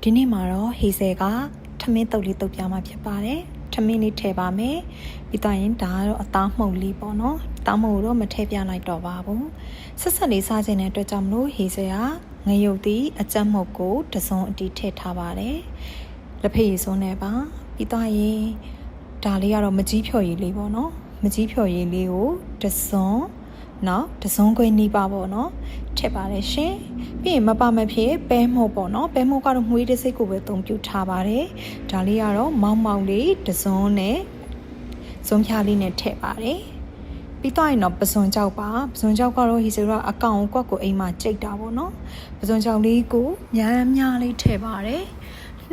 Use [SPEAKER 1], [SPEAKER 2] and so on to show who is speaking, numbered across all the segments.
[SPEAKER 1] ဒီနေ့မှာတော့ဟေဆယ်ကထမင်းတုပ်လေးတုပ်ပြမှာဖြစ်ပါတယ်ထမင်းလေးထည့်ပါမယ်ပြီးတော့ရင်ဒါကတော့အသားမှုန့်လေးပေါ့နော်အသားမှုန့်တော့မထည့်ပြလိုက်တော့ပါဘူးဆက်ဆက်လေးစားခြင်းတဲ့အတွက်ကြောင့်မလို့ဟေဆယ်ကငရုတ်သီးအကြက်မှုန့်ကိုတစုံအတီးထည့်ထားပါတယ်လက်ဖက်ရည်စွန်းနဲ့ပါပြီးတော့ရင်ဒါလေးကတော့မကြီးဖြော်ရည်လေးပေါ့နော်မကြီးဖြော်ရည်လေးကိုတစုံနော်တစုံခွေးနီးပါပေါ့နော်ထည့်ပါတယ်ရှင်ပြီးရင်မပါမဖြစ်ပဲမှုတ်ပေါ့နော်ပဲမှုတ်ကတော့ငွေတစ်စိတ်ကိုပဲသုံးပြထားပါတယ်ဒါလေးကတော့မောင်းမောင်းလေးတစုံနဲ့စုံဖြားလေးနဲ့ထည့်ပါတယ်ပြီးတော့ရင်တော့ပစွန်ကြောက်ပါပစွန်ကြောက်ကတော့ဟီဆိုတော့အကောင်ကွက်ကိုအိမ်မှာကြိတ်တာပေါ့နော်ပစွန်ကြောက်လေးကိုများလေးထည့်ပါတယ်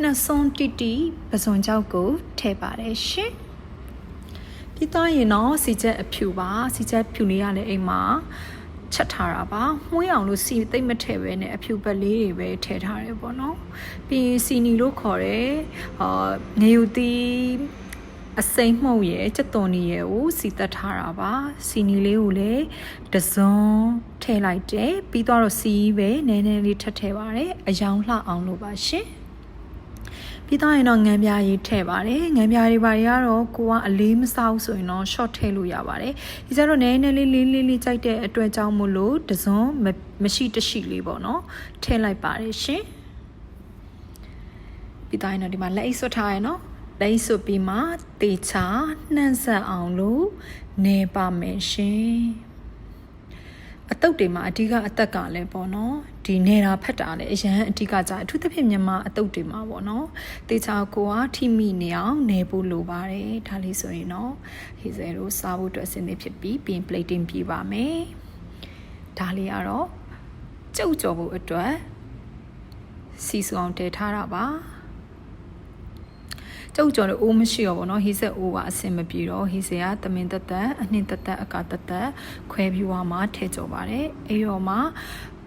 [SPEAKER 1] နှစ်စွန်းတိတိပစွန်ကြောက်ကိုထည့်ပါတယ်ရှင်ပြီးတော့ရင်တော့စီချက်အဖြူပါစီချက်ဖြူလေးရလည်းအိမ်မှာချက်ထားတာပါမှုေးအောင်လို့စီသိမ့်မထည့်ပဲနဲ့အဖြူပတ်လေးတွေပဲထည့်ထားတယ်ပေါ့နော်ပြီးစီနီလို့ခေါ်တယ်ငရုတ်သီးအစိမ့်မှုန့်ရဲ့စက်သွန်နီရဲ့ကိုစီတက်ထားတာပါစီနီလေးကိုလည်းတစုံထည့်လိုက်တယ်ပြီးတော့စီပဲနည်းနည်းလေးထပ်ထည့်ပါတယ်အယောင်လှအောင်လို့ပါရှင်ပြီးတော့ရင်တော့ငံပြားရေးထည့်ပါတယ်ငံပြားတွေဘာတွေကတော့ကိုကအလေးမစားဘူးဆိုရင်တော့ short ထည့်လို့ရပါတယ်ဒီကျတော့နည်းနည်းလေးကြိုက်တဲ့အတွက်ကြောင့်မို့လို့တစုံမရှိတရှိလေးပေါ့နော်ထည့်လိုက်ပါတယ်ရှင်ပြီးတော့ရင်တော့ဒီမှာလက်အိတ်ဆွတ်ထားရနော်လက်အိတ်ဆွတ်ပြီးမှတေချာနှံ့ဆက်အောင်လို့နေပါမယ်ရှင်အတုပ်တွေမှာအဓိကအသက်ကလည်းပေါ့နော်ဒီနေတာဖက်တာလည်းအရန်အဓိကကြအထူးသဖြင့်မြန်မာအတုပ်တွေမှာပေါ့နော်တေချာကိုကထိမိနေအောင်နေဖို့လိုပါတယ်ဒါလေးဆိုရင်တော့ဟေဇယ်တို့စားဖို့အတွက်အဆင်သင့်ဖြစ်ပြီးပြင် plating ပြပါမယ်ဒါလေးကတော့ကြုတ်ကြော်ဖို့အတွက်စီစုအောင်တည်ထားတာပါကျုပ်ကြော်လို့အိုးမရှိတော့ဘောနော်ဟေးဆက်အိုးကအဆင်မပြေတော့ဟေးဆယ်ကသမင်တက်တက်အနှင်းတက်တက်အကာတက်တက်ခွဲပြီးွားမှာထည့်ကြော်ပါတယ်အဲ့ရောမှာ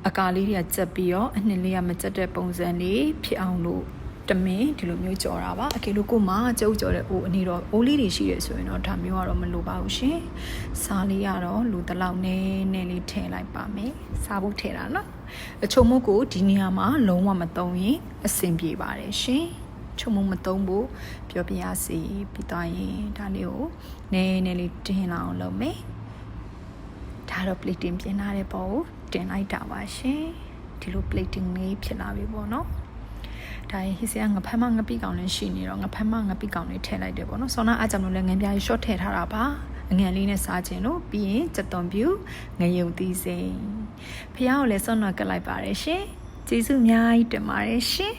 [SPEAKER 1] အကာလေးတွေကကြက်ပြီးတော့အနှင်းလေးကမကြက်တဲ့ပုံစံလေးဖြစ်အောင်လို့တမင်ဒီလိုမျိုးကြော်တာပါအကေလို့ကိုမှကျုပ်ကြော်တဲ့အိုးအနေတော့အိုးလေးတွေရှိတယ်ဆိုရင်တော့ဒါမျိုးကတော့မလိုပါဘူးရှင်စားလေးကတော့လူတလောက်နည်းနည်းလေးထည့်လိုက်ပါမယ်စားဖို့ထည့်တာနော်အချုံမုတ်ကိုဒီနေရာမှာလုံးဝမသုံးရင်အဆင်ပြေပါတယ်ရှင်ချုံမမသုံးဖို့ပြောပြရစီပြီးတော့ရင်ဒါလေးကိုနည်းနည်းလေးတင်လာအောင်လုပ်မယ်ဒါတော့ plating ပြင်ထားတဲ့ပုံကိုတင်လိုက်တာပါရှင်ဒီလို plating လေးဖြစ်လာပြီပေါ့နော်ဒါရင်ဟိစကငဖက်မငပိကောင်လေးရှိနေတော့ငဖက်မငပိကောင်လေးထည့်လိုက်တယ်ပေါ့နော်ဆောင်းနာအားကြောင့်လည်းငန်းပြားကြီး short ထည့်ထားတာပါအငန်လေးနဲ့စားခြင်းလို့ပြီးရင်စက်သွန်ပြူငရုတ်သီးစိမ်းဖះကိုလည်းစောနကလိုက်ပါတယ်ရှင်ကျေးဇူးအများကြီးတင်ပါတယ်ရှင်